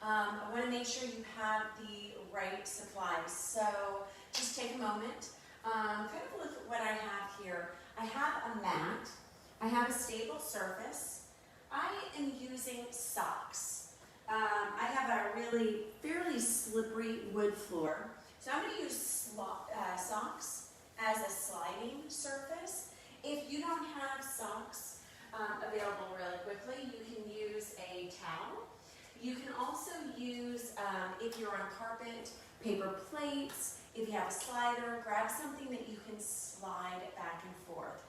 I want to make sure you have the right supplies. So just take a moment, kind of look at what I have here. I have a mat, I have a stable surface, I am using socks. I have a really fairly slippery wood floor, so I'm going to use socks as a sliding surface. If you don't have socks available really quickly, you can use a towel. You can also use, if you're on carpet, paper plates. If you have a slider, grab something that you can slide back and forth.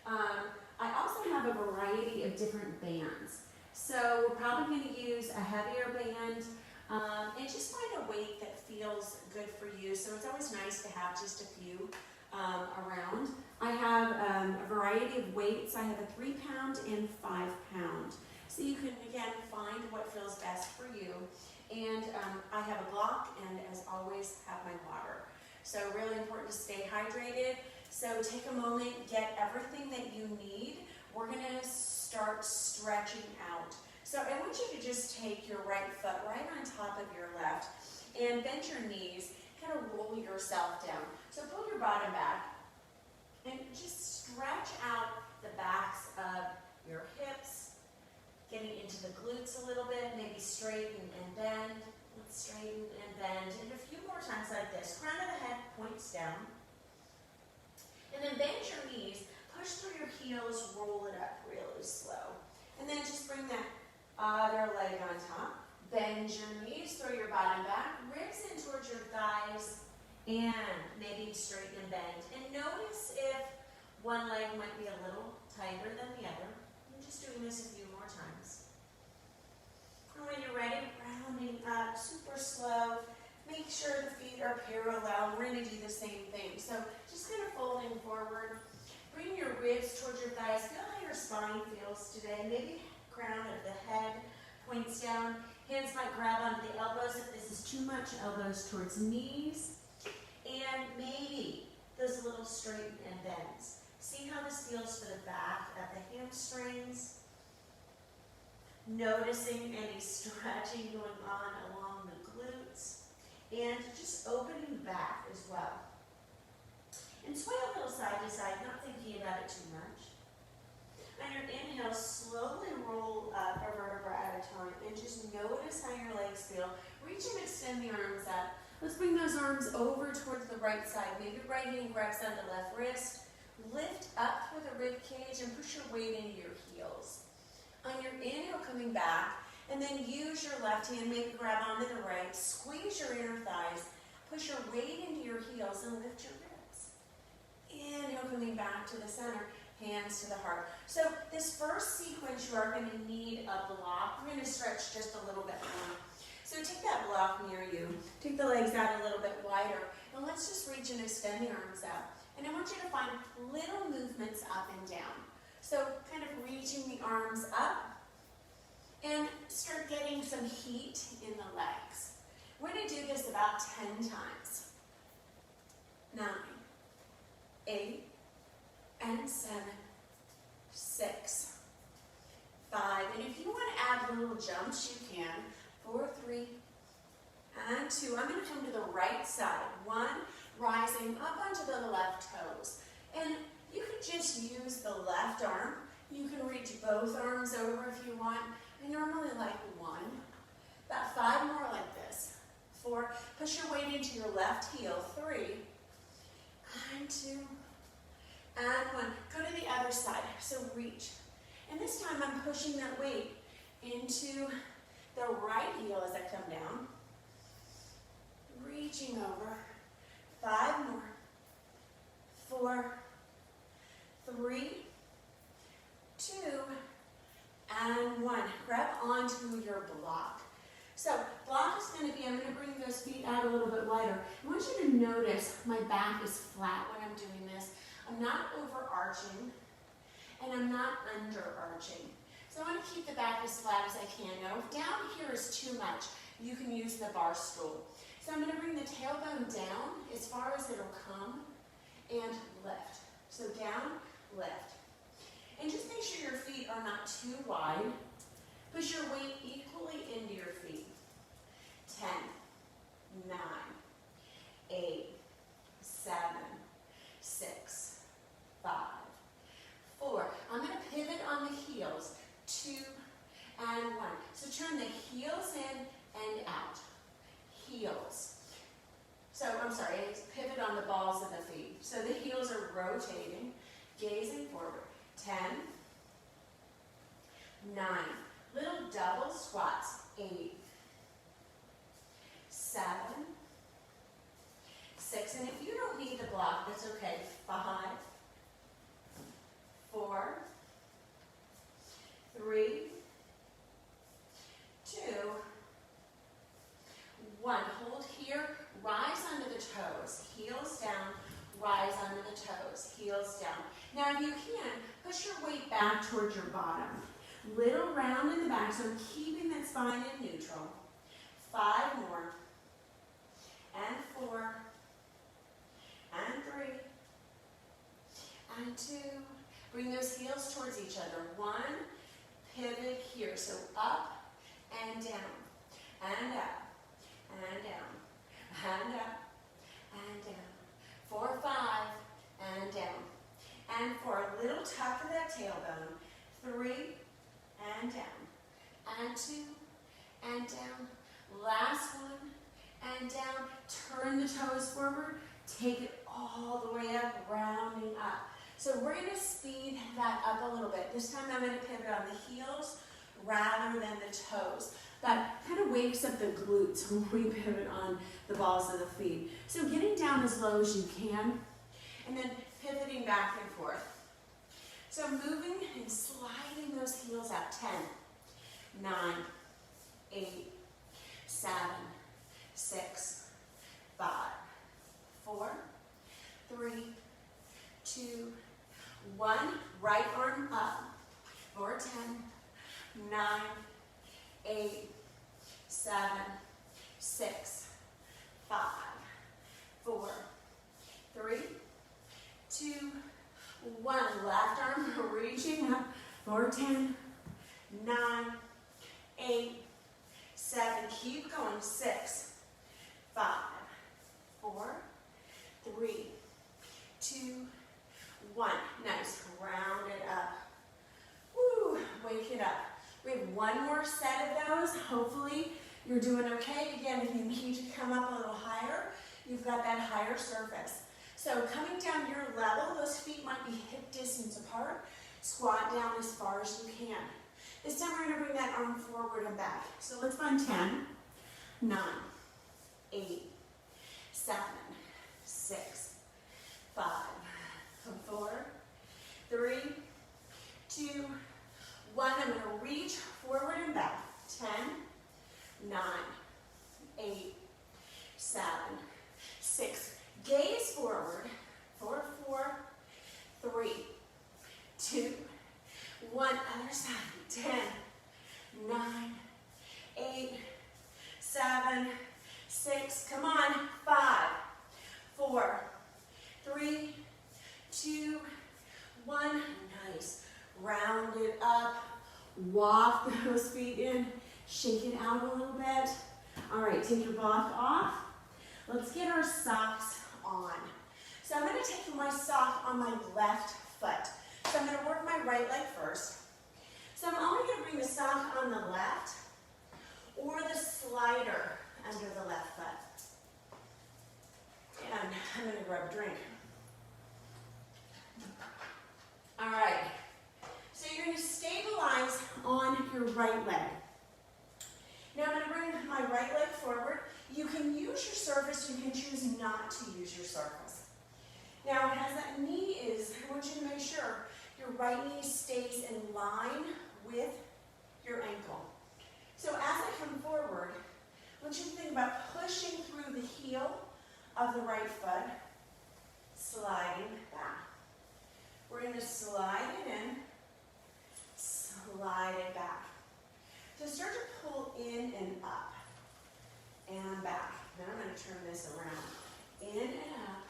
I also have a variety of different bands. So we're probably going to use a heavier band and just find a weight that feels good for you. So it's always nice to have just a few around. I have a variety of weights. I have a 3-pound and 5-pound. So you can, again, find what feels best for you. And I have a block and, as always, have my water. So really important to stay hydrated. So take a moment, get everything that you need. We're going to start stretching out. So I want you to just take your right foot right on top of your left and bend your knees, kind of roll yourself down. So pull your bottom back and just stretch out the backs of your hips, getting into the glutes a little bit, maybe straighten and bend. Let's straighten and bend. And a few more times like this. Crown of the head points down. And then bend your knees, push through your heels, roll it up really slow. And then just bring that other leg on top. Bend your knees, throw your bottom back, ribs in towards your thighs, and maybe straighten and bend. And notice if one leg might be a little tighter than the other. I'm just doing this a few more times. And when you're ready, rounding up, super slow. Make sure the feet are parallel. We're going to do the same thing. So just kind of folding forward. Bring your ribs towards your thighs. Feel how your spine feels today. Maybe crown of the head points down. Hands might grab onto the elbows. If this is too much, elbows towards knees. And maybe those little straighten and bends. See how this feels for the back of the hamstrings. Noticing any stretching going on along the glutes. And just opening back as well. And sway a little side to side, not thinking about it too much. On your inhale, slowly roll up a vertebra at a time and just notice how your legs feel. Reach and extend the arms up. Let's bring those arms over towards the right side. Maybe right hand grabs on the left wrist. Lift up through the rib cage and push your weight into your heels. On your inhale, coming back, and then use your left hand, maybe grab onto the right, squeeze your inner thighs, push your weight into your heels, and lift your ribs. Inhale, coming back to the center, hands to the heart. So this first sequence, you are going to need a block. We're going to stretch just a little bit more. So take that block near you, take the legs out a little bit wider, and let's just reach and extend the arms out. And I want you to find little movements up and down. So kind of reaching the arms up, and start getting some heat in the legs. We're going to do this about 10 times. 9, 8, and 7, 6, 5. And if you want to add little jumps, you can. 4, 3, and 2. I'm going to come to the right side. 1, rising up onto the left toes. And you could just use the left arm. You can reach both arms over if you want. I normally like 1. About 5 more like this. 4. Push your weight into your left heel. 3. And 2. And 1. Go to the other side. So reach. And this time I'm pushing that weight into the right heel as I come down. Reaching over. 5 more. 4. 3. 2. And 1. Grab onto your block. So block is going to be, I'm going to bring those feet out a little bit wider. I want you to notice my back is flat when I'm doing this. I'm not overarching and I'm not underarching. So I want to keep the back as flat as I can. Now if down here is too much, you can use the bar stool. So I'm going to bring the tailbone down as far as it'll come and lift. So down, lift. And just make sure your feet are not too wide. Push your weight equally into your feet. 10, 9, 8, 7, 6, 5, 4. I'm going to pivot on the heels. 2 and 1. So turn the heels in and out. Heels. So, I'm sorry, pivot on the balls of the feet. So the heels are rotating, gazing forward. 10, 9. Little double squats. 8, 7, 6. And if you don't need the block, that's okay. 5, 4, 3, 2, 1. Hold here. Rise under the toes. Heels down. Rise under the toes. Heels down. Now, if you can, push your weight back towards your bottom. Little round in the back, so keeping that spine in neutral. 5 more. And 4. And 3. And 2. Bring those heels towards each other. 1. Pivot here. So up and down. And up. And down. And up. And down. 4, 5. And down. And 4. A little tuck of that tailbone. 3. And down. And 2. And down. Last one. And down. Turn the toes forward. Take it all the way up, rounding up. So we're going to speed that up a little bit. This time I'm going to pivot on the heels rather than the toes. That kind of wakes up the glutes when we pivot on the balls of the feet. So getting down as low as you can, and then pivoting back and forth. So moving and sliding those heels out. 10, 9, 8, 7, 6, 5, 4, 3, 2, 1. Right arm up. For 10, 9, 8, 7, 6, 5, 4, 3, 2, 1. Left arm reaching up. For 10, 9, 8, 7. Keep going. 6, 5, 4, 3, 2, 1. Nice. Round it up. Woo. Wake it up. We have one more set of those. Hopefully you're doing okay. Again, if you need to come up a little higher, you've got that higher surface. So coming down your level, those feet might be hip distance apart. Squat down as far as you can. This time we're going to bring that arm forward and back. So let's find 10, 9, 8, 7, 6, 5, 4, 3, 2, 1. I'm going to reach forward and back. 10, 9, 8, 7, 6. Gaze forward. 4, 4, 3, 2, 1. Other side. 10, 9, 8, 7, 6. Come on. 5, 4, 3, 2, 1. Nice. Round it up. Walk those feet in. Shake it out a little bit. All right, take your block off. Let's get our socks on. So I'm going to take my sock on my left foot. So I'm going to work my right leg first. So I'm only going to bring the sock on the left or the slider under the left foot. And I'm going to grab a drink. All right. So you're going to stabilize on your right leg. Now I'm going to bring my right leg forward. You can use your surface, you can choose not to use your surface. Now as that knee is, I want you to make sure your right knee stays in line with your ankle. So as I come forward, I want you to think about pushing through the heel of the right foot, sliding back. We're going to slide it in, slide it back. So start to pull in and up and back. Now I'm going to turn this around. In and up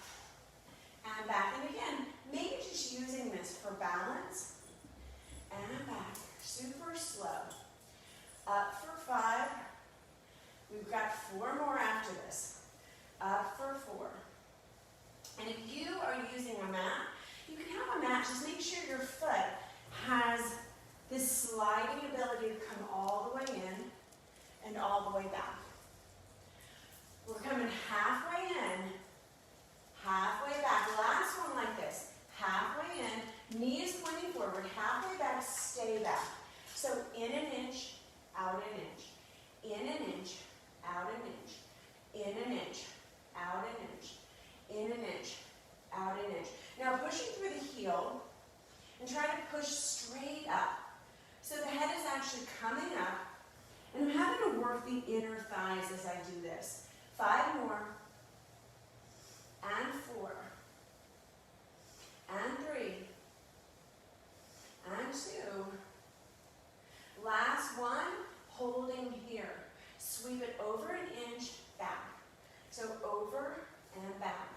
and back. And again, maybe just using this for balance and back. Super slow. Up for 5. We've got 4 mat, just make sure your foot has this sliding ability to come all the way in and all the way back. We're coming halfway in, halfway back. Last one like this. Halfway in, knees pointing forward, halfway back, stay back. So in an inch, out an inch. In an inch, out an inch. In an inch, out an inch. In an inch, out an inch. Now pushing through the heel and try to push straight up. So the head is actually coming up, and I'm having to work the inner thighs as I do this. 5 more, and 4, and 3, and 2. Last one, holding here. Sweep it over an inch, back. So over and back,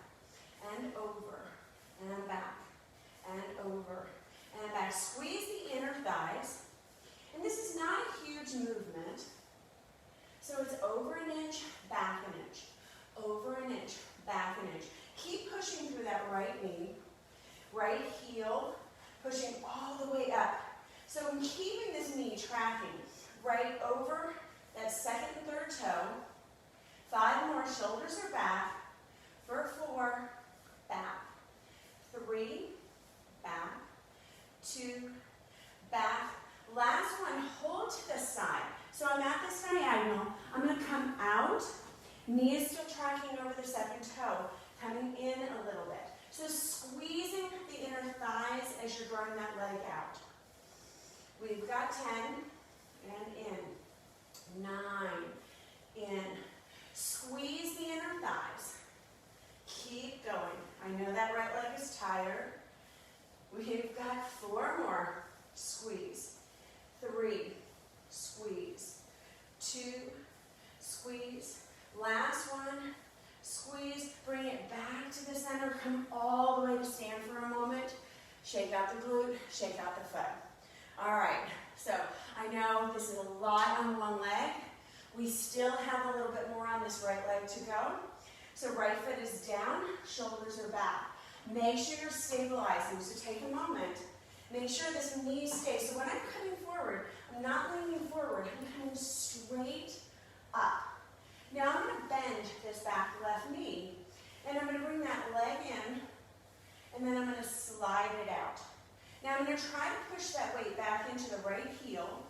and over, and back, and over, and back. Squeeze the inner thighs. And this is not a huge movement. So it's over an inch, back an inch. Over an inch, back an inch. Keep pushing through that right knee, right heel, pushing all the way up. So I'm keeping this knee tracking right over that second and third toe. 5 more, shoulders are back. For 4, back. 3, back. 2, back. Last one, hold to the side. So I'm at this diagonal. I'm going to come out. Knee is still tracking over the second toe. Coming in a little bit. So squeezing the inner thighs as you're drawing that leg out. We've got 10. And in. 9. In. Squeeze the inner thighs. Keep going. I know that right leg is tired. We've got 4 more. Squeeze. 3. Squeeze. 2. Squeeze. Last one. Squeeze. Bring it back to the center. Come all the way to stand for a moment. Shake out the glute. Shake out the foot. All right. So I know this is a lot on one leg. We still have a little bit more on this right leg to go. So right foot is down. Shoulders are back. Make sure you're stabilizing. So take a moment. Make sure this knee stays. So when I'm coming forward, I'm not leaning forward. I'm coming straight up. Now I'm going to bend this back left knee, and I'm going to bring that leg in, and then I'm going to slide it out. Now I'm going to try to push that weight back into the right heel,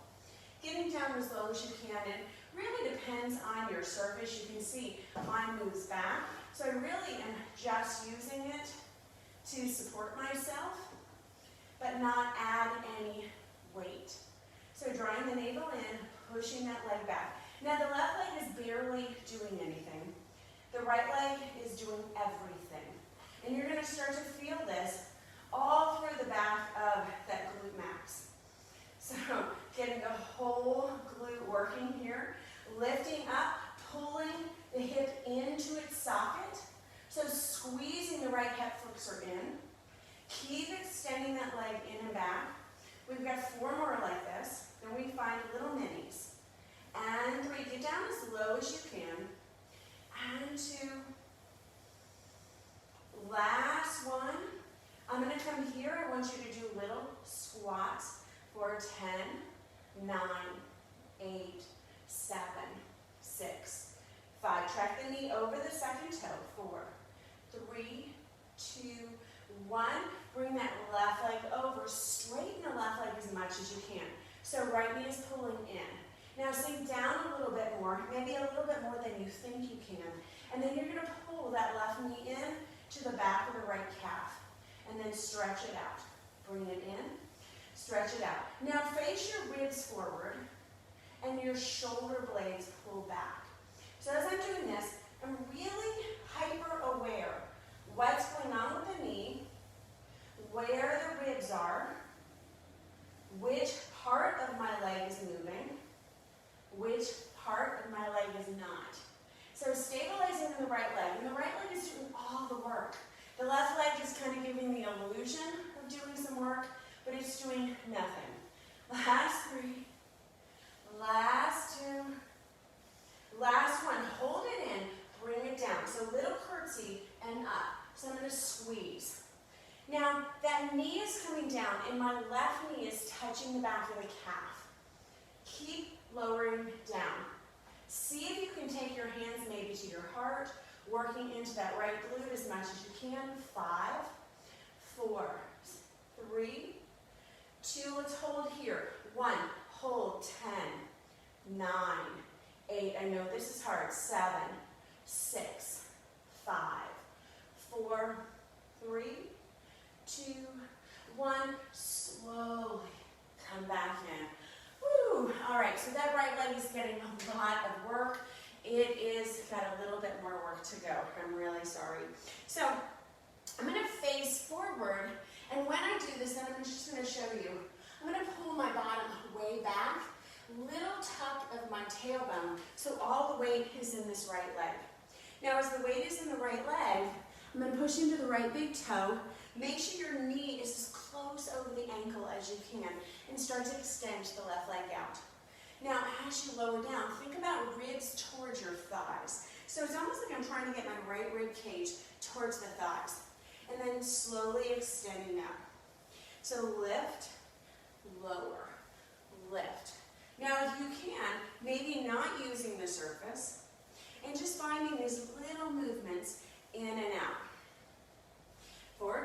getting down as low as you can. It really depends on your surface. You can see mine moves back, so I really am just using it to support myself, but not add any weight. So drawing the navel in, pushing that leg back. Now the left leg is barely doing anything. The right leg is doing everything. And you're going to start to feel this all through the back of that glute max. So getting the whole glute working here, lifting up, pulling the hip into its socket. So squeezing the right hip flexor in. Keep extending that leg in and back. We've got 4 more like this. Then we find little minis. And 3, get down as low as you can. And 2. Last one. I'm going to come here. I want you to do little squats for 10, 9, 8, 7, 6, 5. Track the knee over the second toe. 4, 3, 2, 1. Bring that left leg over. Straighten the left leg as much as you can. So right knee is pulling in. Now sink down a little bit more, maybe a little bit more than you think you can. And then you're going to pull that left knee in to the back of the right calf. And then stretch it out. Bring it in, stretch it out. Now face your ribs forward and your shoulder blades pull back. So as I'm doing this, I'm really hyper aware what's going on with the knee, where the ribs are, which part of my leg is moving, which part of my leg is not. So stabilizing in the right leg, and the right leg is doing all the work. The left leg is kind of giving the illusion of doing some work, but it's doing nothing. Last 3, last 2, last one. Hold it in, bring it down. So little curtsy and up. So I'm going to squeeze. Now, that knee is coming down, and my left knee is touching the back of the calf. Keep lowering down. See if you can take your hands maybe to your heart, working into that right glute as much as you can. 5, 4, 3, 2, let's hold here. 1, hold, 10, 9, 8, I know this is hard. 7, 6, 5, 4, 3, 2, 1, slowly come back in. Woo! All right, so that right leg is getting a lot of work. It is got a little bit more work to go. I'm really sorry. So I'm going to face forward, and when I do this, then I'm just going to show you. I'm going to pull my bottom way back, little tuck of my tailbone, so all the weight is in this right leg. Now, as the weight is in the right leg, I'm going to push into the right big toe. Make sure your knee is as close over the ankle as you can, and start to extend the left leg out. Now, as you lower down, think about ribs towards your thighs. So it's almost like I'm trying to get my right rib cage towards the thighs, and then slowly extending up. So lift, lower, lift. Now, if you can, maybe not using the surface, and just finding these little movements in and out. 4,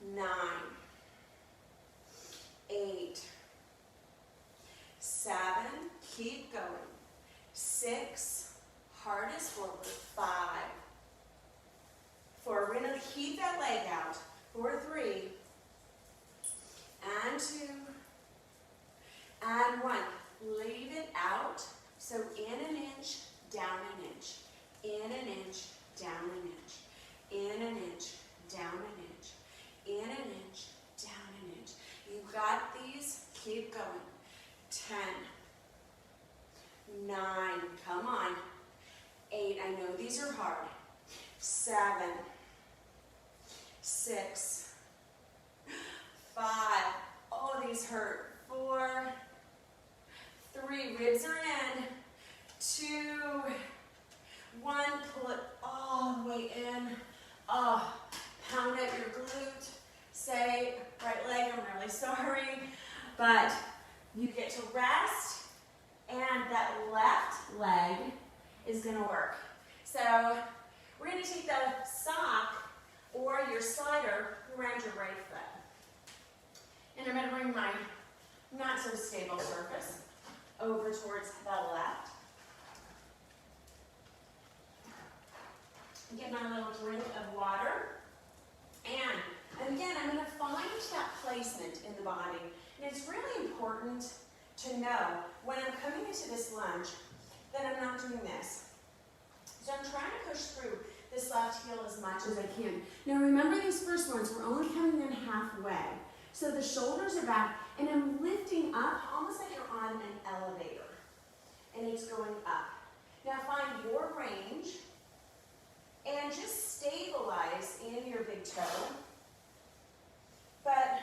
10, 9, 8, 7, keep going. 6, hardest forward. 5, 4, we're going to keep that leg out. 4, 3, and 2, and 1. Leave it out. So in an inch, down an inch. In an inch, down an inch. In an inch, down an inch. In an inch, down an inch. You got these. Keep going. 10, 9, come on. 8, I know these are hard. 7, 6, 5, oh, these hurt. 4, 3, ribs are in. 2, 1, pull it all the way in. Oh, pound out your glute. Say, right leg, I'm really sorry, but you get to rest, and that left leg is going to work. So we're going to take the sock or your slider around your right foot. And I'm going to bring my not so stable surface over towards the left. Get my little drink of water. And again, I'm going to find that placement in the body. And it's really important to know when I'm coming into this lunge that I'm not doing this. So I'm trying to push through this left heel as much as I can. Now remember, these first ones, we're only coming in halfway. So the shoulders are back, and I'm lifting up almost like you're on an elevator. And it's going up. Now find your range, and just stabilize in your big toe. But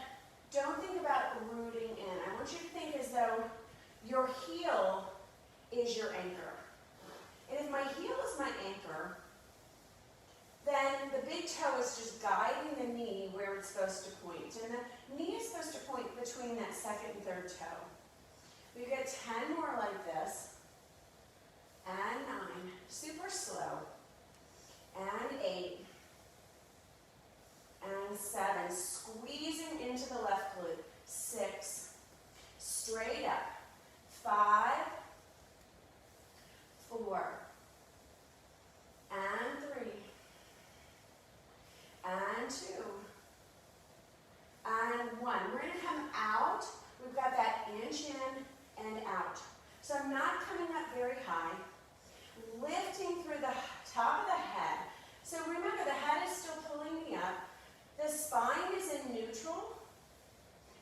don't think about rooting in. I want you to think as though your heel is your anchor. And if my heel is my anchor, then the big toe is just guiding the knee where it's supposed to point. And the knee is supposed to point between that second and third toe. We get 10 more like this. And 9. Super slow. And 8. And 7. Squeezing into the left glute. 6. Straight up. 5. 4. And 3. And 2. And 1. We're going to come out. We've got that inch in and out. So I'm not coming up very high. Lifting through the top of the head. So remember, the head is still pulling me up. The spine is in neutral.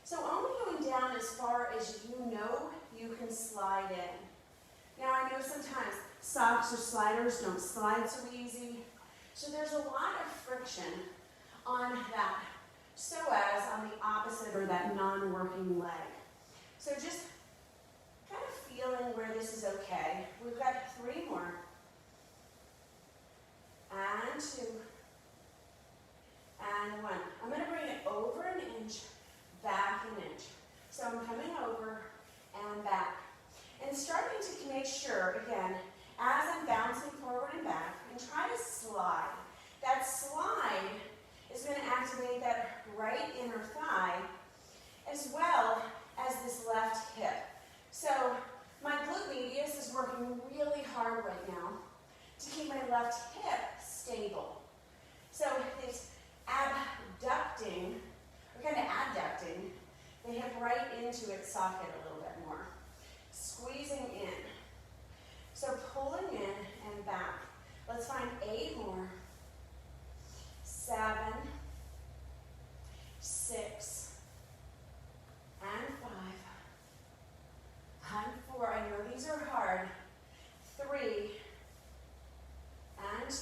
So only going down as far as you know you can slide in. Now I know sometimes socks or sliders don't slide so easy. So there's a lot of friction on that psoas on the opposite or that non-working leg. So just kind of feeling where this is okay. We've got 3 more. And 2. activate that right inner thigh as well as this left hip. So my glute medius is working really hard right now to keep my left hip stable. So it's abducting, or kind of adducting the hip right into its socket a little bit more. Squeezing in. So pulling in and back. Let's find 8 more. 7, 6, and 5, and 4. I know these are hard. 3, and 2,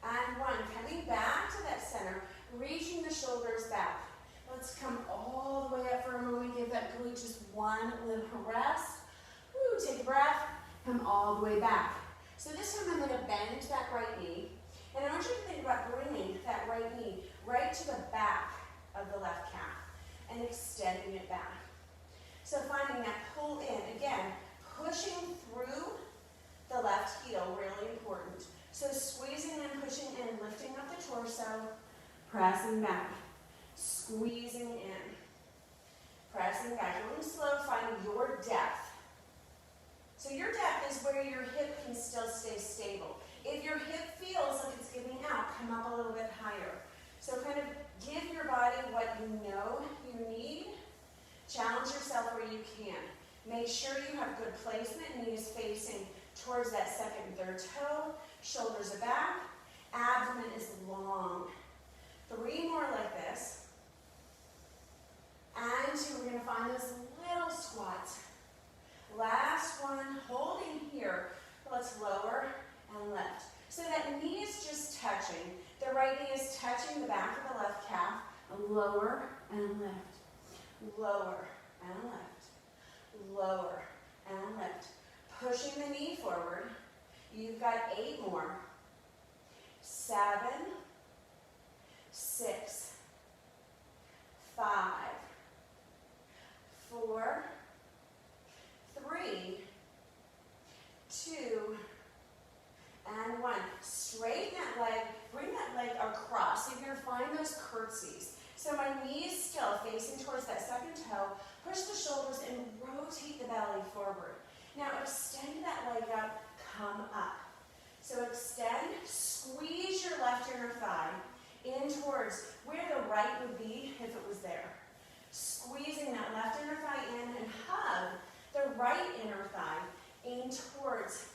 and 1. Coming back to that center, reaching the shoulders back. Let's come all the way up for a moment. Give that glute just one little rest. Woo, take a breath. Come all the way back. So this time I'm going to bend that right knee. And I want you to think about bringing that right knee right to the back of the left calf and extending it back. So finding that pull in, again, pushing through the left heel, really important. So squeezing in, pushing in, lifting up the torso, pressing back, squeezing in, pressing back. Really slow, finding your depth. So your depth is where your hip can still stay stable. If your hip feels like it's giving out, come up a little bit higher. So kind of give your body what you know you need. Challenge yourself where you can. Make sure you have good placement, knees facing towards that second and third toe. Shoulders are back. Abdomen is long. 3 more like this. And 2, we're going to find those little squats. Last one, holding here. Let's lower and lift. So that knee is just touching. The right knee is touching the back of the left calf. Lower and lift. Lower and lift. Lower and lift. Pushing the knee forward. You've got 8 more. 7, 6, 5, 4, 3, 2, and 1. Straighten that leg, bring that leg across. You're going to find those curtsies. So my knee is still facing towards that second toe. Push the shoulders and rotate the belly forward. Now extend that leg up, come up. So extend, squeeze your left inner thigh in towards where the right would be if it was there. Squeezing that left inner thigh in and hug the right inner thigh in towards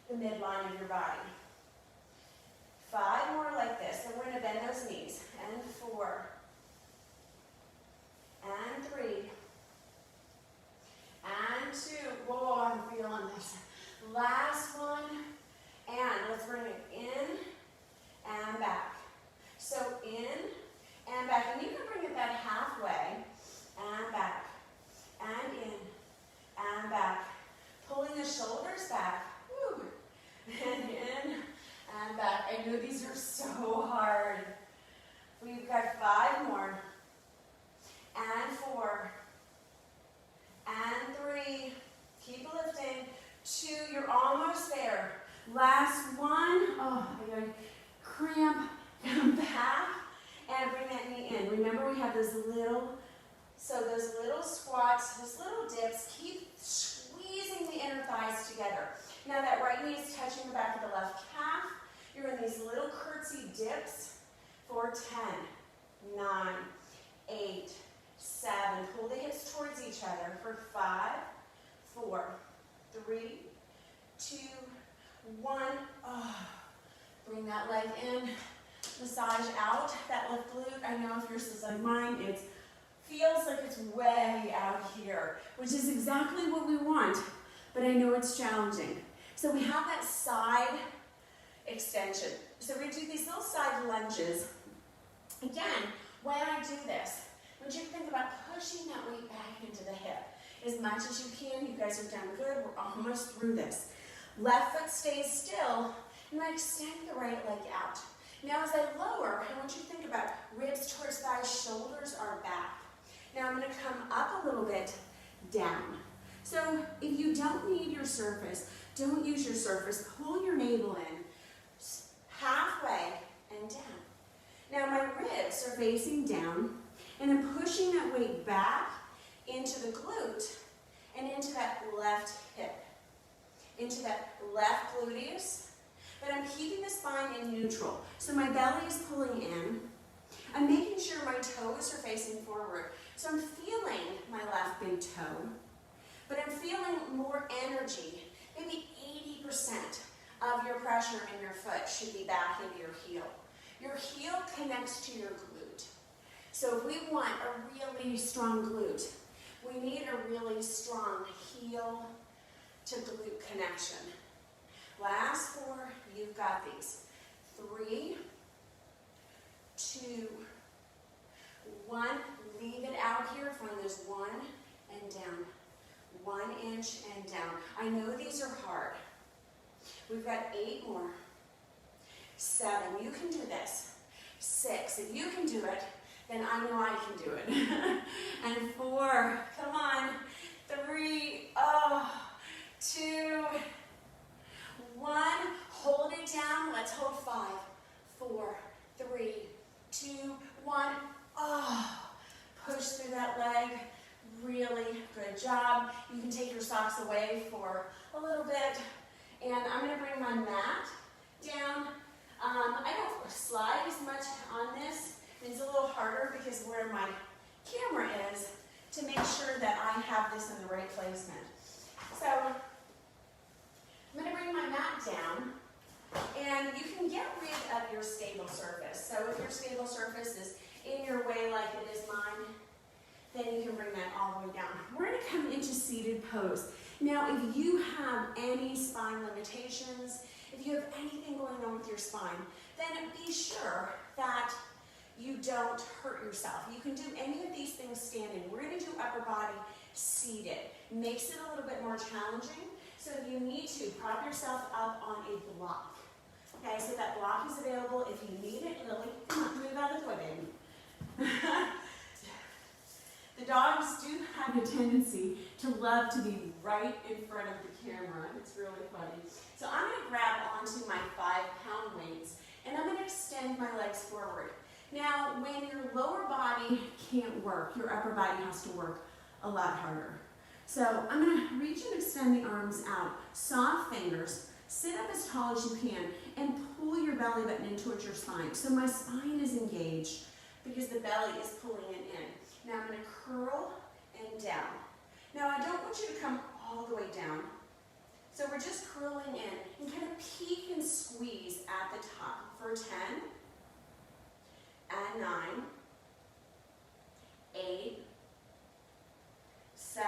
the midline of your body. 5 more like this. Then we're going to bend those knees. And 4. And 3. And 2. Whoa, I'm feeling this. Last one. And let's bring it in and back. So in and back. And you can bring it back halfway and back. And in and back. Pulling the shoulders back. Woo. And in and back. I know these are so hard. We've got 5 more. And 4. And 3. Keep lifting. 2. You're almost there. Last one. Oh, I got to cramp. Come back. And bring that knee in. Remember we have those little squats, those little dips. Keep squeezing the inner thighs together. Now that right knee is touching the back of the left calf. You're in these little curtsy dips for 10, 9, 8, 7. Pull the hips towards each other for 5, 4, 3, 2, 1. Oh, bring that leg in. Massage out that left glute. I know if yours is like mine, it feels like it's way out here, which is exactly what we want, but I know it's challenging. So we have that side extension. So we do these little side lunges. Again, when I do this, I want you to think about pushing that weight back into the hip as much as you can. You guys are done good. We're almost through this. Left foot stays still, and I extend the right leg out. Now as I lower, I want you to think about ribs towards thighs, shoulders are back. Now I'm going to come up a little bit, down. So if you don't need your surface, don't use your surface. Pull your navel in halfway and down. Now facing down, and I'm pushing that weight back into the glute and into that left hip, into that left gluteus, but I'm keeping the spine in neutral. So my belly is pulling in. I'm making sure my toes are facing forward. So I'm feeling my left big toe, but I'm feeling more energy. Maybe 80% of your pressure in your foot should be back into your heel. Your heel connects to your glute. So if we want a really strong glute, we need a really strong heel to glute connection. Last 4, you've got these. 3, 2, 1. Leave it out here. Find those 1 and down. 1 inch and down. I know these are hard. We've got 8 more. 7, you can do this. 6, if you can do it, then I know I can do it. And 4, come on. 3, 2, 1, hold it down. Let's hold 5, 4, 3, 2, 1. Push through that leg. Really good job. You can take your socks away for a little bit. And I'm going to bring my mat down. I don't slide as much on this. It's a little harder because where my camera is to make sure that I have this in the right placement. So I'm going to bring my mat down, and you can get rid of your stable surface. So if your stable surface is in your way like it is mine, then you can bring that all the way down. We're going to come into seated pose. Now, if you have any spine limitations, if you have anything going on with your spine, then be sure that you don't hurt yourself. You can do any of these things standing. We're going to do upper body seated. Makes it a little bit more challenging. So if you need to, prop yourself up on a block. Okay, so that block is available if you need it. Lily, come on, move out of the way, baby. The dogs do have a tendency to love to be right in front of the camera. It's really funny. So I'm going to grab onto my 5-pound weights, and I'm going to extend my legs forward. Now, when your lower body can't work, your upper body has to work a lot harder. So I'm going to reach and extend the arms out. Soft fingers. Sit up as tall as you can and pull your belly button in towards your spine. So my spine is engaged because the belly is pulling it in. Now I'm going to curl and down. Now I don't want you to come all the way down. So we're just curling in and kind of peek and squeeze at the top for 10 and 9, 8, 7.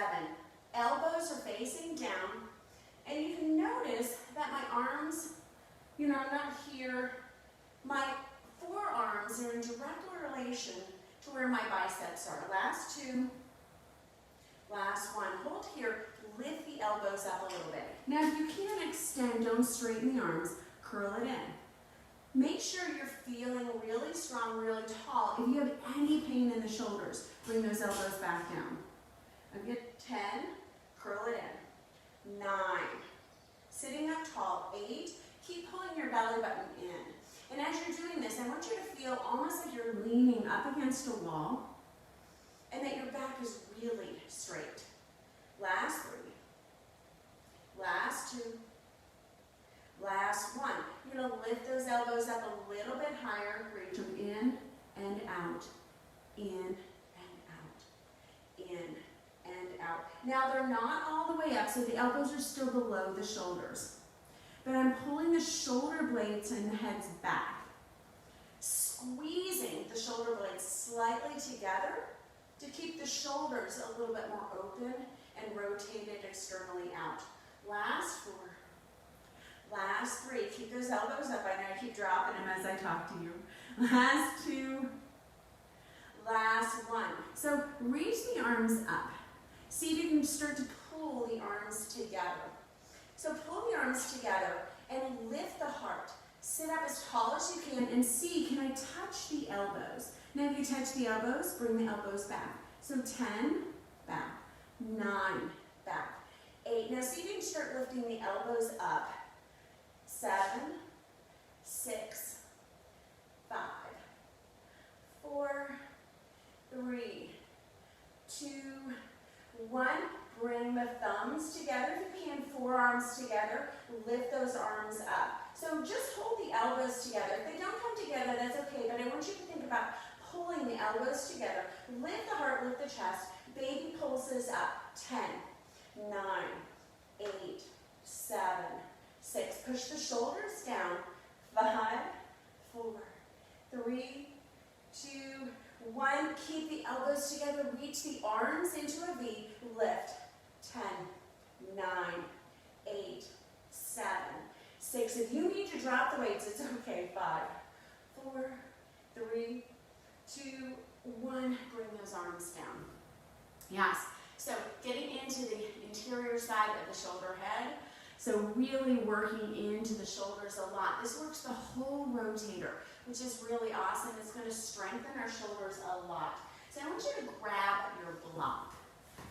Elbows are facing down, and you can notice that my arms, I'm not here. My forearms are in direct relation to where my biceps are. Last 2, last 1. Hold here, lift the elbows up a little bit. Now if you can't extend, don't straighten the arms, curl it in. Make sure you're feeling really strong, really tall. If you have any pain in the shoulders, bring those elbows back down. Again, 10, curl it in. 9, sitting up tall. 8, keep pulling your belly button in. And as you're doing this, I want you to feel almost like you're leaning up against a wall and that your back is really straight. Last 3, last 2, last 1. You're going to lift those elbows up a little bit higher, reach them in and out, in and out, in and out. Now they're not all the way up, so the elbows are still below the shoulders. But I'm pulling the shoulder blades and the heads back, squeezing the shoulder blades slightly together to keep the shoulders a little bit more open and rotated externally out. Last 4, last 3. Keep those elbows up. I know I keep dropping them as I talk to you. Last 2, last 1. So reach the arms up. See if you can start to pull the arms together. So pull the arms together and lift the heart. Sit up as tall as you can and see, can I touch the elbows? Now if you touch the elbows, bring the elbows back. So 10, back. 9, back. 8. Now see if you can start lifting the elbows up. 7, 6, 5, 4, arms together, lift those arms up. So just hold the elbows together. If they don't come together, that's okay, but I want you to think about pulling the elbows together. Lift the heart, lift the chest. Baby pulses up. 10, 9, 8, 7, 6. Push the shoulders down. 5, 4, 3, 2, 1. Keep the elbows together. Reach the arms into a V. Lift. 10, 9, 8, 7, 6. If you need to drop the weights, it's okay. 5, 4, 3, 2, 1. Bring those arms down. Yes. So getting into the interior side of the shoulder head. So really working into the shoulders a lot. This works the whole rotator, which is really awesome. It's going to strengthen our shoulders a lot. So I want you to grab your block.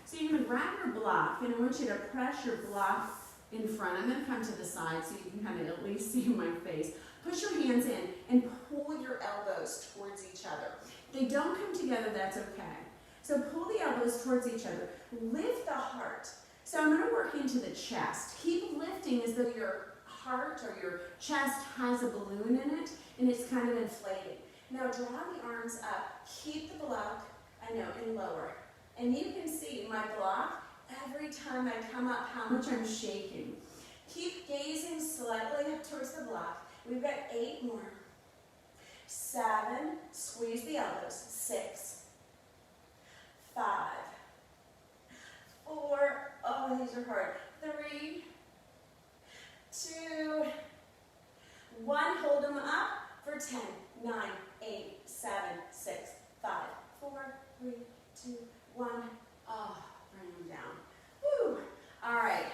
So you're going to grab your block, and I want you to press your block in front. I'm going to come to the side so you can kind of at least see my face. Push your hands in and pull your elbows towards each other. If they don't come together, that's okay. So pull the elbows towards each other. Lift the heart. So I'm going to work into the chest. Keep lifting as though your heart or your chest has a balloon in it and it's kind of inflating. Now draw the arms up. Keep the block, and lower. And you can see my block, every time I come up, how much I'm shaking. Keep gazing slightly up towards the block. We've got 8 more. 7, squeeze the elbows. 6, 5, 4, oh, these are hard. 3, 2, 1, hold them up for 10, 9, 8, 7, 6, 5, 4, 3, 2, 1. Oh, bring them down. Woo. All right.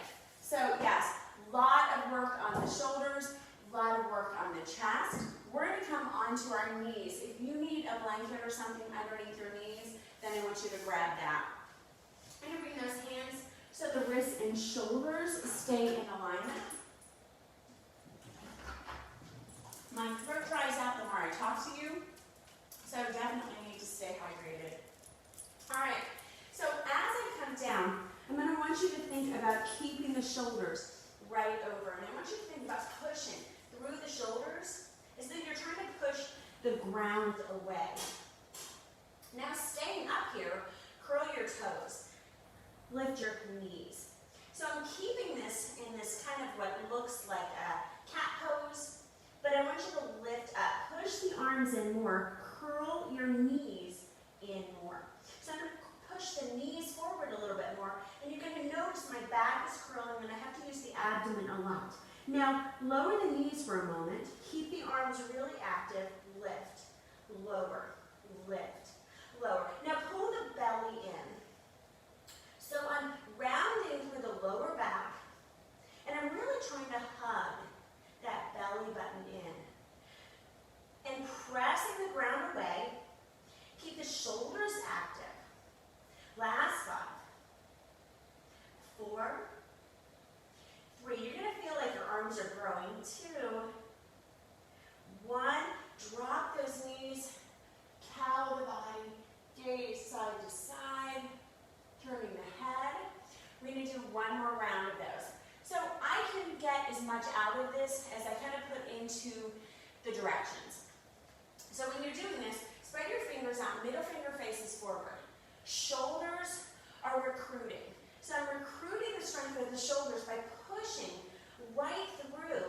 So yes, lot of work on the shoulders, lot of work on the chest. We're going to come onto our knees. If you need a blanket or something underneath your knees, then I want you to grab that. I'm going to bring those hands so the wrists and shoulders stay in alignment. My throat dries out the more I talk to you, so definitely need to stay hydrated. All right, so as I come down, I'm going to want you to think about keeping the shoulders right over. And I want you to think about pushing through the shoulders as though you're trying to push the ground away. Now staying up here, curl your toes. Lift your knees. So I'm keeping this in this kind of what looks like a cat pose, but I want you to lift up. Push the arms in more. Curl your knees in more. So I'm going to push the knees forward a little bit more, and you're going to notice my back is curling, and I have to use the abdomen a lot. Now, lower the knees for a moment. Keep the arms really active. Lift, lower, lift, lower. Now pull the belly in. So I'm rounding through the lower back, and I'm really trying to hug that belly button in. And pressing the ground away, keep the shoulders active. Last 5, 4, 3. You're going to feel like your arms are growing. 2, 1. Drop those knees, cowl the body, gaze side to side, turning the head. We're going to do one more round of those. So I can get as much out of this as I kind of put into the directions. So when you're doing this, spread your fingers out, middle finger faces forward. Shoulders are recruiting. So I'm recruiting the strength of the shoulders by pushing right through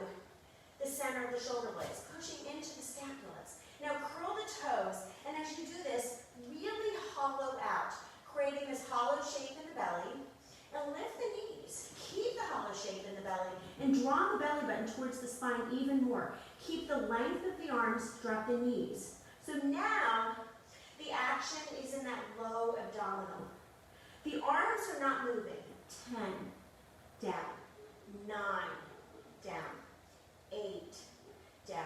the center of the shoulder blades, pushing into the scapulas. Now curl the toes, and as you do this, really hollow out, creating this hollow shape in the belly, and lift the knees. Keep the hollow shape in the belly, and draw the belly button towards the spine even more. Keep the length of the arms, drop the knees. So now, the action is in that low abdominal. The arms are not moving. 10, down, 9, down, 8, down,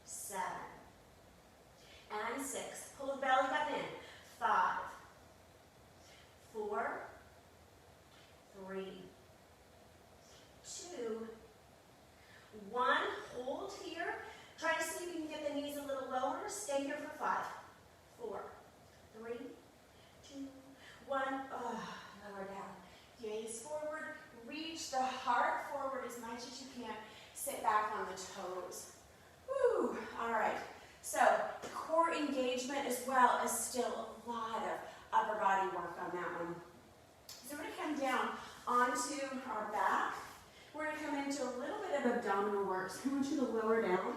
7, and 6. Pull the belly button in. 5, 4, 3, 2, 1. Hold here. Try to see if you can get the knees a little lower. Stay here for 5, 4, 3, 2, 1. Oh, lower down. Gaze forward. Reach the heart forward much as you can. Sit back on the toes. Woo, all right. So core engagement as well as still a lot of upper body work on that one. So we're gonna come down onto our back. We're gonna come into a little bit of abdominal work. So I want you to lower down.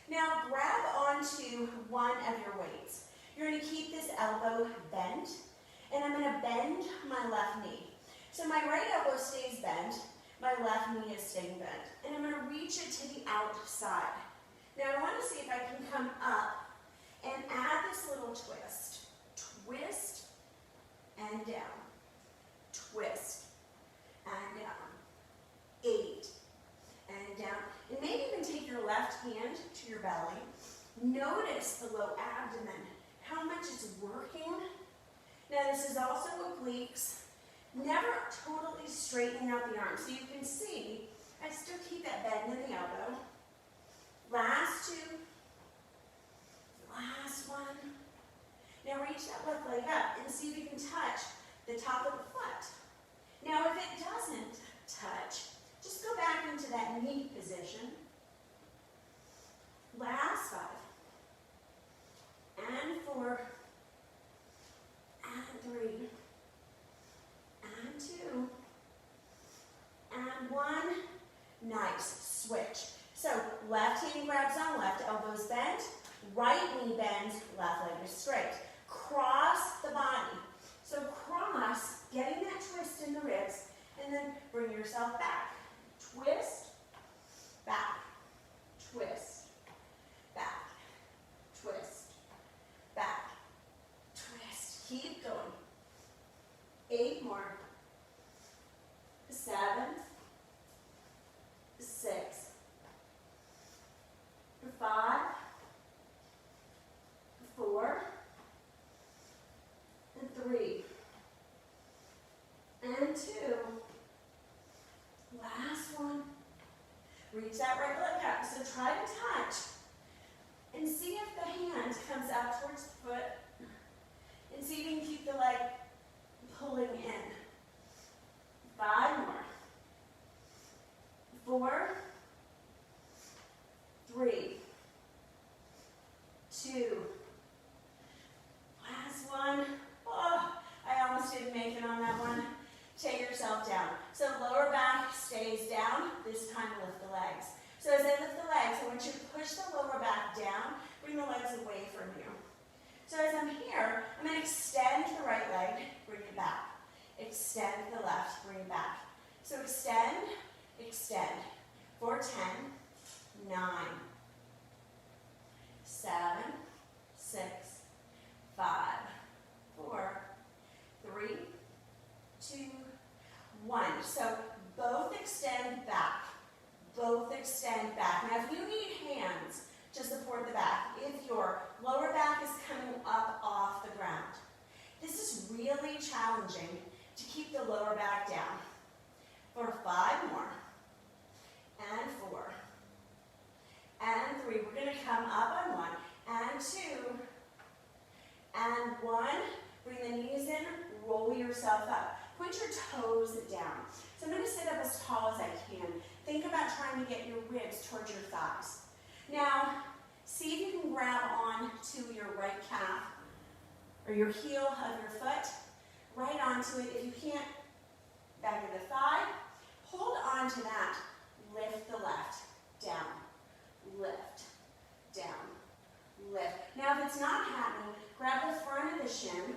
Now grab onto one of your weights. You're gonna keep this elbow bent, and I'm gonna bend my left knee. So my right elbow stays bent, my left knee is staying bent, and I'm gonna reach it to the outside. Now I wanna see if I can come up and add this little twist. Twist and down. Twist and down. 8 and down. And maybe even take your left hand to your belly. Notice the low abdomen, how much it's working. Now this is also obliques. Never totally straightening out the arms. So you can see, I still keep that bend in the elbow. Last two. Last one. Now reach that left leg up and see if you can touch the top of the foot. Now if it doesn't touch, just go back into that knee position. Last 5. And 4. And 3. And 2. And 1. Nice. Switch. So left hand grabs on, left elbow's bent, right knee bends, left leg is straight. Cross the body. So cross, getting that twist in the ribs, and then bring yourself back. Twist, back, twist, back, twist, back, twist. Keep going. 8 more. 7, 6, 5, 4, and 3, and 2. Last one. Reach that right leg up. So try to touch and see if the hand comes out towards the foot, and see if you can keep the leg pulling in. 5 more. 4, 3, 2. Last one. Oh, I almost didn't make it on that one. Take yourself down. So lower back stays down. This time lift the legs. So as I lift the legs, I want you to push the lower back down. Bring the legs away from you. So as I'm here, I'm going to extend the right leg, bring it back. Extend the left, bring it back. So extend, extend. For 10, 9, 7, 6, 5, 4, 3, 2, 1. So both extend back. Both extend back. Now if you need hands to support the back, if your lower back is coming up off the ground, this is really challenging to keep the lower back down. For 5 more. And 4. And 3. We're going to come up on 1. And 2. And 1. Bring the knees in. Roll yourself up. Point your toes down. So I'm going to sit up as tall as I can. Think about trying to get your ribs towards your thighs. Now, see if you can grab on to your right calf or your heel of your foot. Right onto it. If you can't, back of the thigh. Hold on to that. Lift the left. Down. Lift. Down. Lift. Now if it's not happening, grab the front of the shin.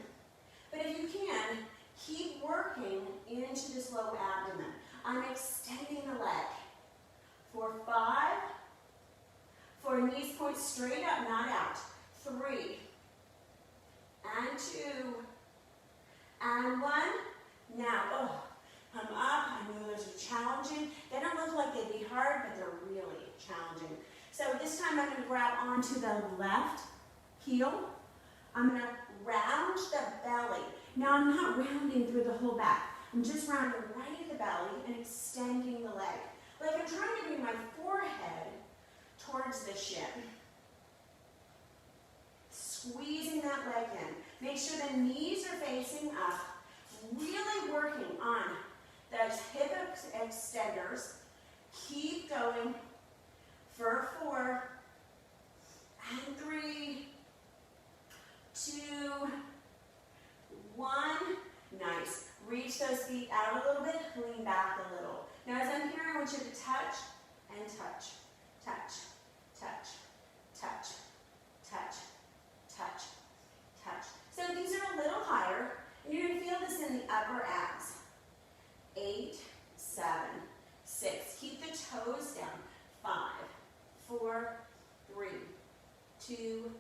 But if you can, keep working into this low abdomen. I'm extending the leg. For 5. 4, knees point straight up, not out. 3. And 2. And 1. Now, I'm up. I know those are challenging. They don't look like they'd be hard, but they're really challenging. So this time I'm going to grab onto the left heel. I'm going to round the belly. Now I'm not rounding through the whole back. I'm just rounding right at the belly and extending the leg. Like I'm trying to bring my forehead towards the shin. Squeezing that leg in. Make sure the knees are facing up. Really working on those hip extenders, Keep going for 4 and 3, 2, 1. Nice. Reach those feet out a little bit, lean back a little. Now as I'm here, I want you to touch and touch, touch, touch, touch, touch, touch, touch. So these are a little higher, and you're going to feel this in the upper abs. 8, 7, 6. Keep the toes down. 5, 4, 3, 2,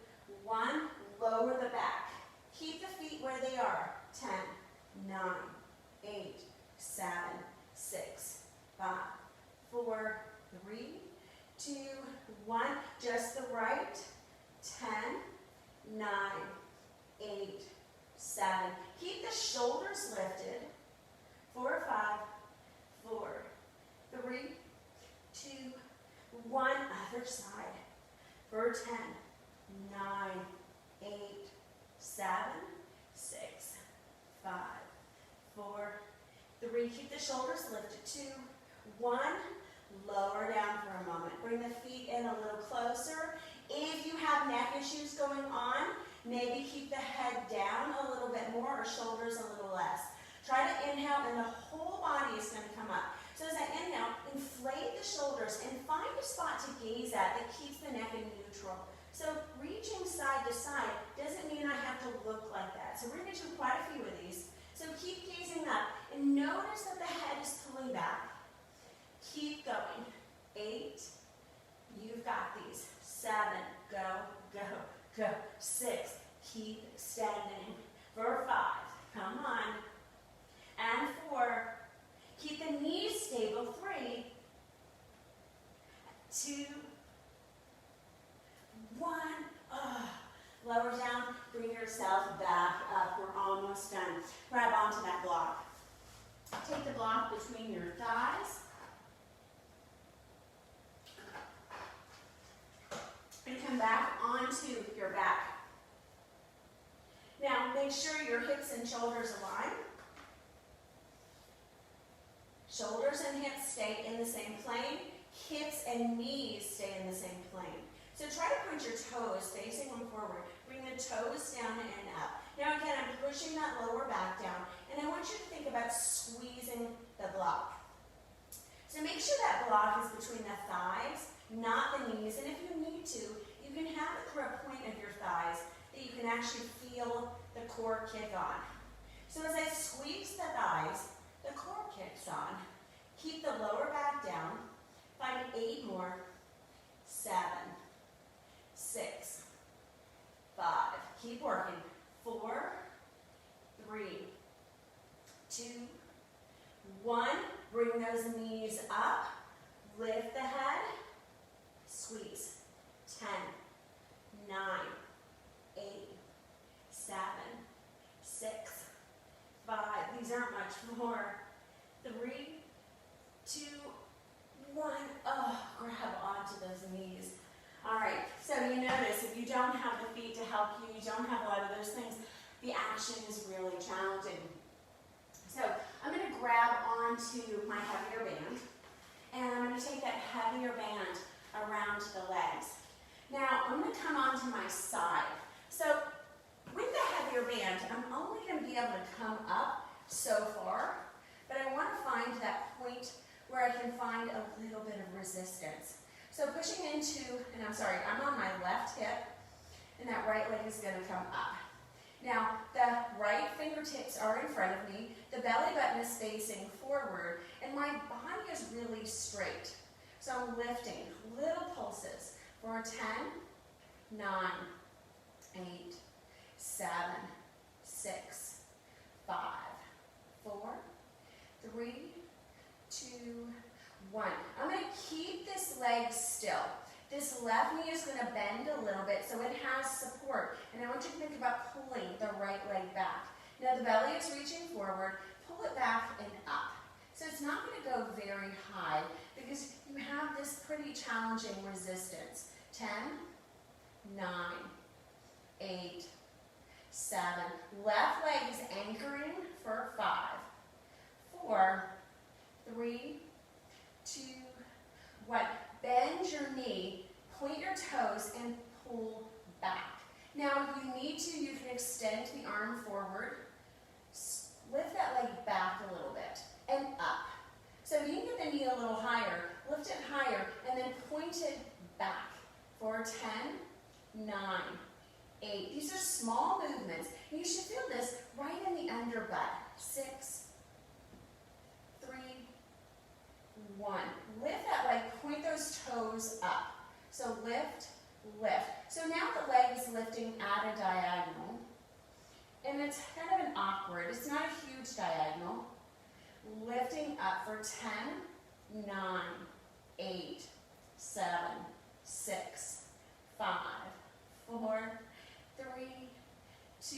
1. Lower the back. Keep the feet where they are. 10, 9, 8, 7, 6, 5, 4, 3, 2, 1. Just the right. 10, 9, 8, 7. Keep the shoulders lifted. 4, 5, 4, 3, 2, 1. Other side. For 10, 9, 8, 7, 6, 5, 4, 3. Keep the shoulders lifted. 2, 1. Lower down for a moment. Bring the feet in a little closer. If you have neck issues going on, maybe keep the head down a little bit more or shoulders a little less. Try to inhale and the whole body is going to come up. So as I inhale, inflate the shoulders and find a spot to gaze at that keeps the neck in neutral. So reaching side to side doesn't mean I have to look like that. So we're going to do quite a few of these. So keep gazing up and notice that the head is pulling back. Keep going. 8, you've got these. 7, go, go, go. 6, keep extending. For 5, come on. And 4, keep the knees stable. 3, 2, 1. Lower down, bring yourself back up. We're almost done. Grab onto that block. Take the block between your thighs. And come back onto your back. Now, make sure your hips and shoulders align. Shoulders and hips stay in the same plane. Hips and knees stay in the same plane. So try to point your toes facing them forward. Bring the toes down and up. Now again, I'm pushing that lower back down, and I want you to think about squeezing the block. So make sure that block is between the thighs, not the knees, and if you need to, you can have it through a point of your thighs that you can actually feel the core kick on. So as I squeeze the thighs, the core kicks on. Keep the lower back down. Find 8 more. 7, 6, 5. Keep working. 4, 3, 2, 1. Bring those knees up. Lift the head. Squeeze. 10, 9, 8, 7, 6, 5. These aren't much more. 3, 2, 1. Grab onto those knees. All right, so you notice if you don't have the feet to help you, you don't have a lot of those things, the action is really challenging. So I'm going to grab onto my heavier band, and I'm going to take that heavier band around the legs. Now, I'm going to come onto my side. So with the heavier band, I'm only going to be able to come up so far, but I want to find that point where I can find a little bit of resistance. So pushing into, and I'm on my left hip, and that right leg is going to come up. Now, the right fingertips are in front of me, the belly button is facing forward, and my body is really straight. So I'm lifting little pulses for 10, 9, 8, 7, 6, 5, 4, 3, 2, 1. I'm going to keep this leg still. This left knee is going to bend a little bit so it has support. And I want you to think about pulling the right leg back. Now the belly is reaching forward. Pull it back and up. So it's not going to go very high because you have this pretty challenging resistance. 10, 9, 8, 7. Left leg is anchoring for 5, 4, 3, 2, One, bend your knee, point your toes, and pull back. Now, if you need to, you can extend the arm forward, lift that leg back a little bit, and up. So if you can get the knee a little higher, lift it higher, and then point it back for 10, 9, 8. These are small movements. You should feel this right in the under butt. 6, 3, 1. Lift that leg, point those toes up. So lift, lift. So now the leg is lifting at a diagonal. And it's kind of an awkward, it's not a huge diagonal. Lifting up for 10, 9, 8, 7, 6, 5, 4, 3, 2,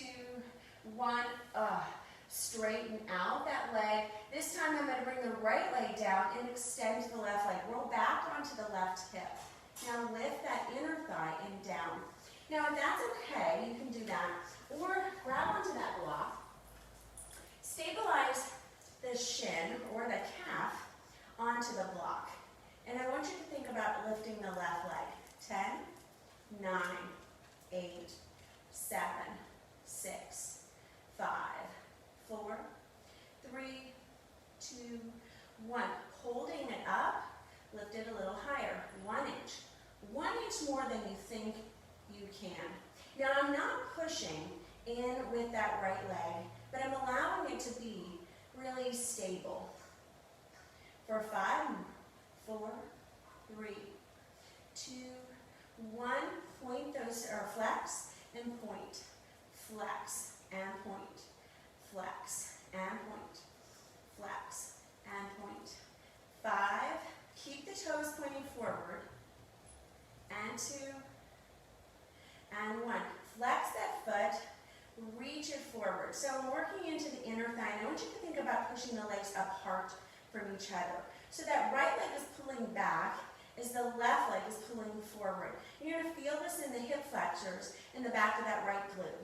1. Straighten out that leg. This time I'm going to bring the right leg down and extend the left leg. Roll back onto the left hip. Now lift that inner thigh and down. Now if that's okay, you can do that. Or grab onto that block. Stabilize the shin or the calf onto the block. And I want you to think about lifting the left leg. 10, 9, 8, 7, 6, 5, 4, 3, 2, 1. Holding it up, lift it a little higher. 1 inch. 1 inch more than you think you can. Now I'm not pushing in with that right leg, but I'm allowing it to be really stable. For 5, 4, 3, 2, 1. Point those, or flex and point. Flex and point. Flex and point. Flex and point. 5. Keep the toes pointing forward. And 2. And 1. Flex that foot. Reach it forward. So I'm working into the inner thigh. And I want you to think about pushing the legs apart from each other. So that right leg is pulling back as the left leg is pulling forward. You're going to feel this in the hip flexors in the back of that right glute.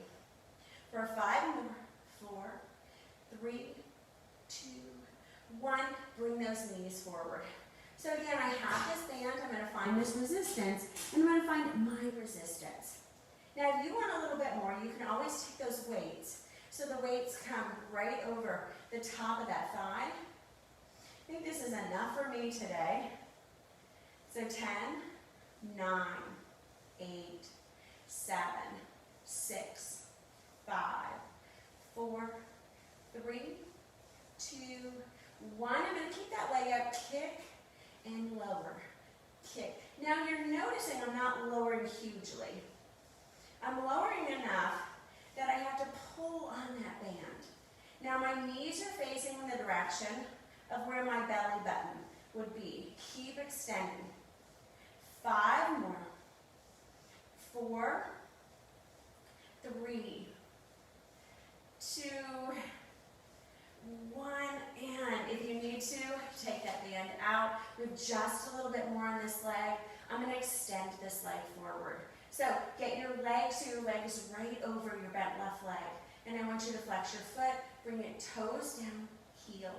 For 5 more. 4, 3, 2, 1. Bring those knees forward. So again, I have this band. I'm going to find this resistance, and I'm going to find my resistance. Now, if you want a little bit more, you can always take those weights. So the weights come right over the top of that thigh. I think this is enough for me today. So 10, 9, 8, 7, 6, 5, 4, 3, 2, 1. I'm going to keep that leg up, kick and lower, kick. Now you're noticing I'm not lowering hugely. I'm lowering enough that I have to pull on that band. Now my knees are facing in the direction of where my belly button would be. Keep extending. 5 more. 4, 3, 2, 1, and if you need to, take that band out with just a little bit more on this leg. I'm going to extend this leg forward. So get your leg so your leg is right over your bent left leg. And I want you to flex your foot, bring it toes down, heel,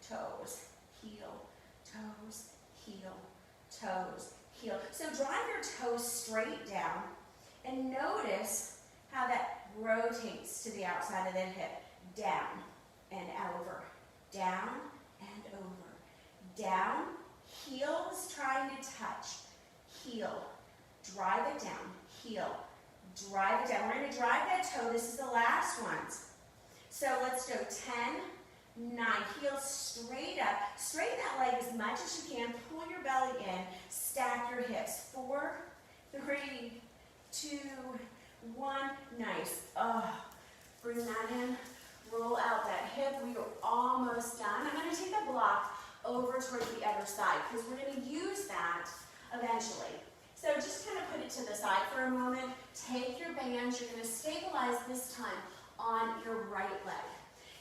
toes, heel, toes, heel, toes, heel. So drive your toes straight down and notice how that rotates to the outside of the hip. Down and over, down and over, down, heels trying to touch, heel, drive it down, heel, drive it down. We're going to drive that toe. This is the last ones. So let's go 10, 9, heels straight up. Straighten that leg as much as you can. Pull your belly in. Stack your hips. 4, 3, 2, 1. Nice. Bring that in. Roll out that hip. We are almost done. I'm going to take the block over towards the other side because we're going to use that eventually. So just kind of put it to the side for a moment. Take your bands. You're going to stabilize this time on your right leg.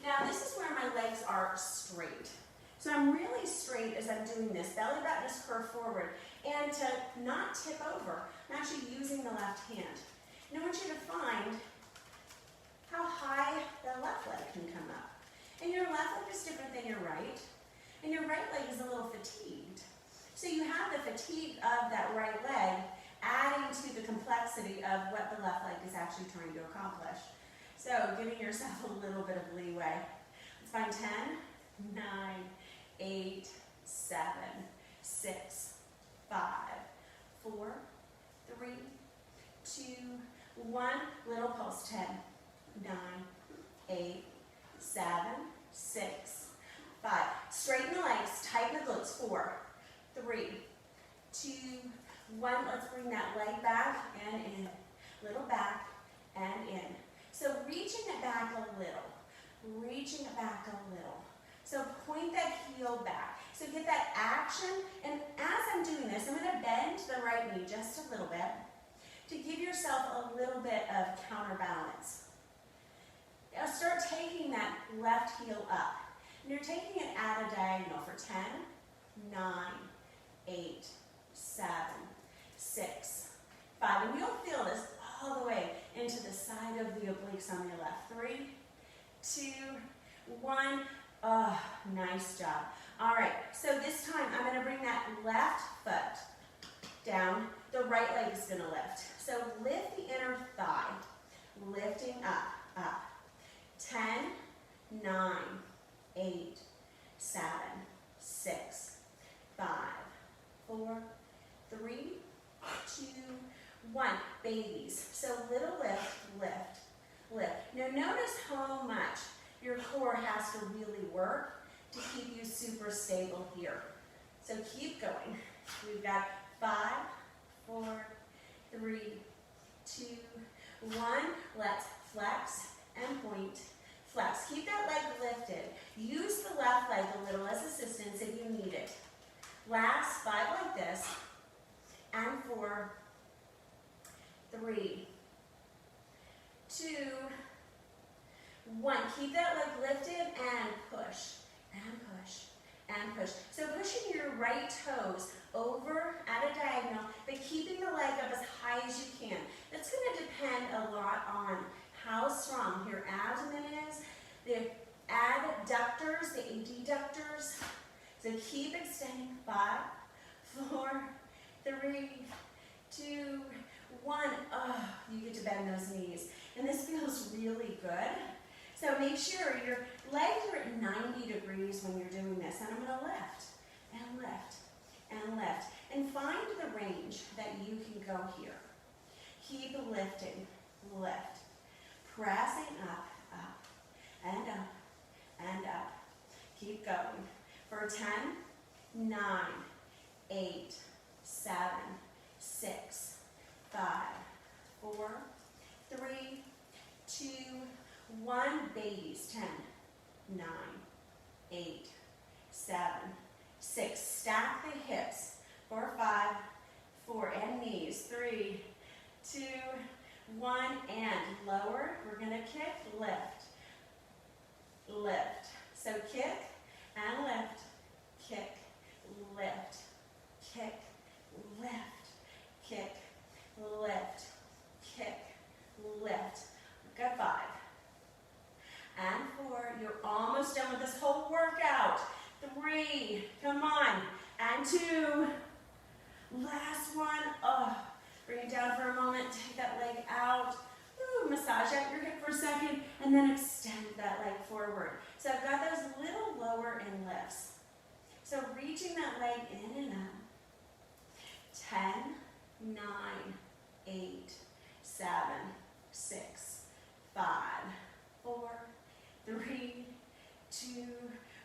Now this is where my legs are straight. So I'm really straight as I'm doing this. Belly button is curved forward. And to not tip over, I'm actually using the left hand. And I want you to find how high the left leg can come up. And your left leg is different than your right. And your right leg is a little fatigued. So you have the fatigue of that right leg adding to the complexity of what the left leg is actually trying to accomplish. So giving yourself a little bit of leeway. Let's find 10, 9, 8, 7, 6, 5, 4, 3, 2, 1. Little pulse. 10, 9, 8, 7, 6, 5. Straighten the legs, tighten the glutes. 4, 3, 2, 1. Let's bring that leg back and in. Little back and in. So reaching it back a little. Reaching it back a little. So point that heel back. So get that action. And as I'm doing this, I'm going to bend the right knee just a little bit to give yourself a little bit of counterbalance. Now start taking that left heel up. And you're taking it at a diagonal for 10, 9, 8, 7, 6, 5. And you'll feel this all the way into the side of the obliques on your left. 3, 2, 1. Oh, nice job. All right, so this time I'm going to bring that left foot down. The right leg is going to lift. So lift the inner thigh, lifting up, up. 10, 9, 8, 7, 6, 5, 4, 3, 2, 1. Babies. So little lift, lift, lift. Now notice how much your core has to really work to keep you super stable here. So keep going. We've got 5, 4, 3, 2, 1. Let's flex and point. Flex. Keep that leg lifted. Use the left leg a little as assistance if you need it. Last 5 like this. And 4, 3, 2, 1. Keep that leg lifted and push, and push, and push. So pushing your right toes over at a diagonal, but keeping the leg up as high as you can. That's going to depend a lot on how strong your abdomen is, the adductors, the adductors. So keep extending. 5, 4, 3, 2, 1. Oh, you get to bend those knees. And this feels really good. So make sure your legs are at 90 degrees when you're doing this. And I'm going to lift and lift and lift. And find the range that you can go here. Keep lifting, lift. Pressing up, up, and up, and up. Keep going. For 10, 9, 8, 7, 6, 5, 4, 3, 2, 1. Babies. 10, 9, 8, 7, 6. Stack the hips. 4, 5, 4, and knees. 3, 2, 1, and lower. We're going to kick, lift, lift. So kick and lift, kick, lift, kick, lift, kick, lift, kick, lift. Good. 5 and 4. You're almost done with this whole workout. 3, come on, and 2. Last one. Oh, bring it down for a moment. Take that leg out. Ooh, massage out your hip for a second, and then extend that leg forward. So I've got those little lower end lifts. So reaching that leg in and up. 10, 9, 8, 7, 6, 5, 4, 3, 2,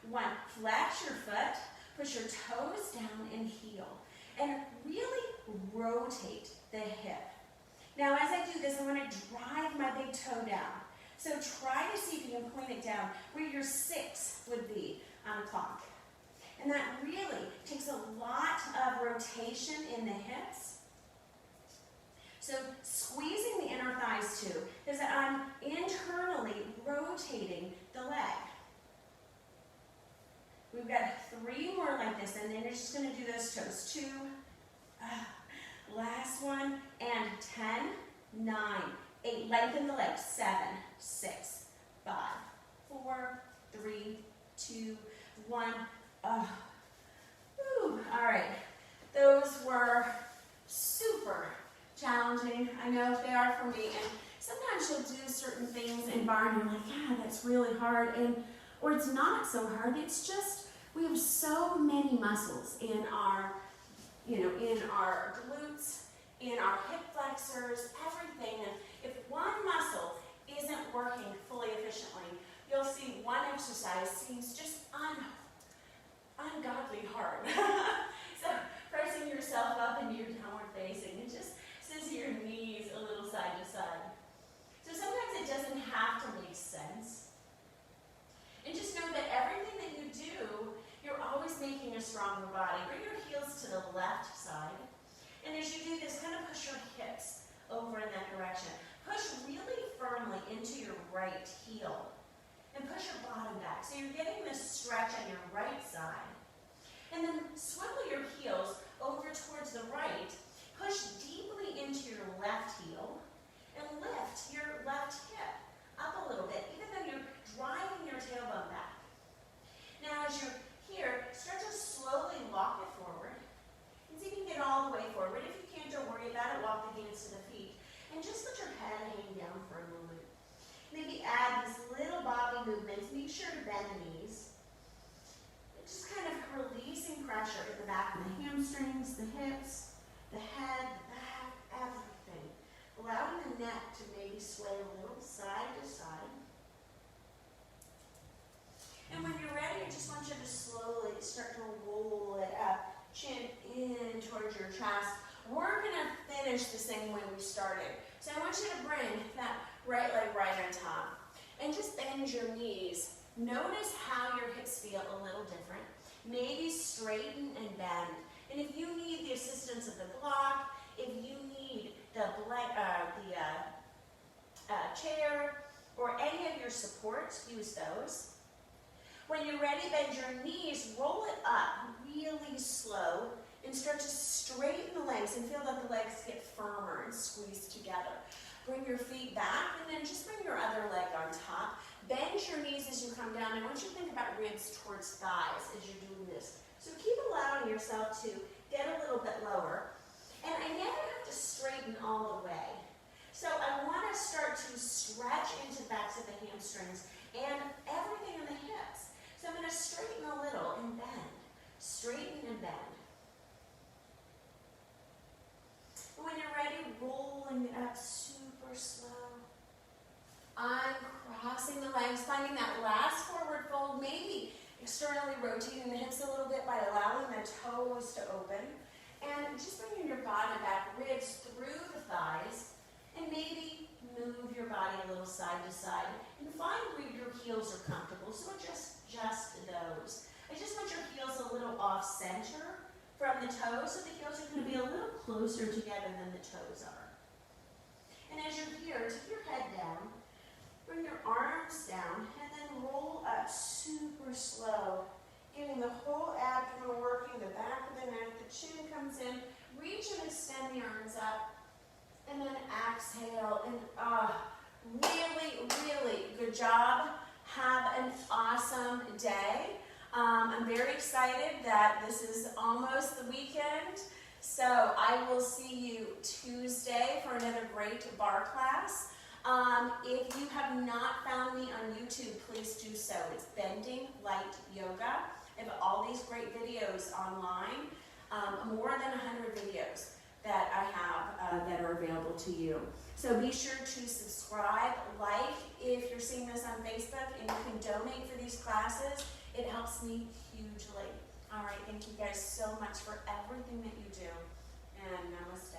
1. Flex your foot. Push your toes down and heel. And really rotate the hip. Now as I do this, I'm going to drive my big toe down. So try to see if you can point it down where your 6 would be on the clock. And that really takes a lot of rotation in the hips. So squeezing the inner thighs too, because I'm internally rotating the leg. We've got 3 more like this, and then you're just going to do those toes. 2, last one, and 10, 9, 8. Lengthen the legs. 7, 6, 5, 4, 3, 2, 1. All right. Those were super challenging. I know they are for me. And sometimes you'll do certain things in Barre and you're like, yeah, that's really hard. Or it's not so hard. It's just, we have so many muscles in our, in our glutes, in our hip flexors, everything. And if one muscle isn't working fully efficiently, you'll see one exercise seems just ungodly hard. So pressing yourself up into your downward facing, it just sends your knees a little side to side. So sometimes it doesn't have to make sense. And just know that everything that you do, you're always making a stronger body. Bring your heels to the left side. And as you do this, kind of push your hips over in that direction. Push really firmly into your right heel. And push your bottom back. So you're getting this stretch on your right side. And then swivel your heels over towards the right. Push deeply into your left heel. And lift your left hip up a little bit, even though you're driving your tailbone back. Now as you're here, start to slowly walk it forward. And see if you can get all the way forward. If you can't, don't worry about it. Walk the hands to the feet. And just let your head hang down for a moment. Maybe add these little bobby movements. Make sure to bend the knees. Just kind of releasing pressure at the back of the hamstrings, the hips, the head, the back, everything. Allowing the neck to maybe sway a little side to side. And when you're ready, I just want you to slowly start to roll it up, chin in towards your chest. We're going to finish the same way we started. So I want you to bring that right leg right on top. And just bend your knees. Notice how your hips feel a little different. Maybe straighten and bend. And if you need the assistance of the block, if you need the chair, or any of your supports, use those. When you're ready, bend your knees, roll it up really slow, and start to straighten the legs and feel that the legs get firmer and squeeze together. Bring your feet back, and then just bring your other leg on top. Bend your knees as you come down. I want you to think about ribs towards thighs as you're doing this. So keep allowing yourself to get a little bit lower. And I never have to straighten all the way. So I want to start to stretch into the backs of the hamstrings and everything in the hips. So I'm going to straighten a little and bend. Straighten and bend. And when you're ready, rolling it up super slow. Uncrossing the legs, finding that last forward fold, maybe externally rotating the hips a little bit by allowing the toes to open. And just bringing your bottom back, ribs through the thighs, and maybe move your body a little side to side. And find where your heels are comfortable, so just those. I just want your heels a little off center from the toes, so the heels are going to be a little closer together than the toes are. And as you're here, take your head down, bring your arms down, and then roll up super slow, getting the whole abdomen working, the back of the neck, the chin comes in, reach and extend the arms up, and then exhale, and really, really good job. Have an awesome day. I'm very excited that this is almost the weekend, so I will see you Tuesday for another great Barre class. If you have not found me on YouTube, please do so. It's Bending Light Yoga. I have all these great videos online, more than 100 videos that I have that are available to you. So be sure to subscribe, like if you're seeing this on Facebook, and you can donate for these classes. It helps me hugely. All right, thank you guys so much for everything that you do, and namaste.